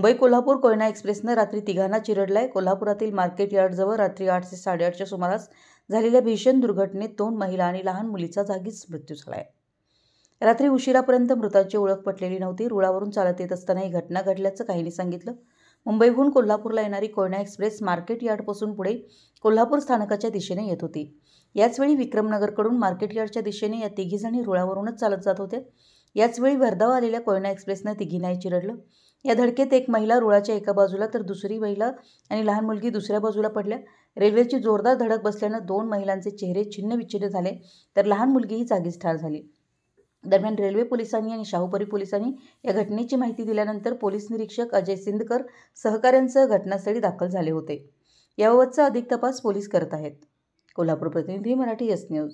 मुंबई कोल्हापूर कोयना एक्सप्रेसनं रात्री तिघांना चिरडलाय। कोल्हापुरातील मार्केट यार्डजवळ रात्री 8 ते 8:30च्या सुमारास झालेल्या भीषण दुर्घटनेत 2 महिला आणि लहान मुलीचा जागीच मृत्यू झालाय। रात्री उशिरापर्यंत मृतांची ओळख पटलेली नव्हती। रुळावरून चालत येत असताना ही घटना घडल्याचं काहींनी सांगितलं। मुंबईहून कोल्हापूरला येणारी कोयना एक्सप्रेस मार्केट यार्डपासून पुढे कोल्हापूर स्थानकाच्या दिशेने येत होती। याचवेळी विक्रमनगरकडून मार्केट यार्डच्या दिशेने या तिघीजणी रुळावरूनच चालत जात होत्या। याचवेळी भरधाव आलेल्या कोयना एक्सप्रेसनं तिघींनाही चिरडलं। या धडकेत एक महिला रुळाच्या एका बाजूला तर दुसरी महिला आणि लहान मुलगी दुसऱ्या बाजूला पडल्या। रेल्वेची जोरदार धडक बसल्यानं 2 महिलांचे चेहरे छिन्नविच्छिन्न झाले तर लहान मुलगीही जागीच ठार झाली। दरम्यान रेल्वे पोलिसांनी आणि शाहूपुरी पोलिसांनी या घटनेची माहिती दिल्यानंतर पोलीस निरीक्षक अजय सिंदकर सहकाऱ्यांसह घटनास्थळी दाखल झाले होते। याबाबतचा अधिक तपास पोलीस करत आहेत। कोल्हापूर प्रतिनिधी मराठी एस न्यूज।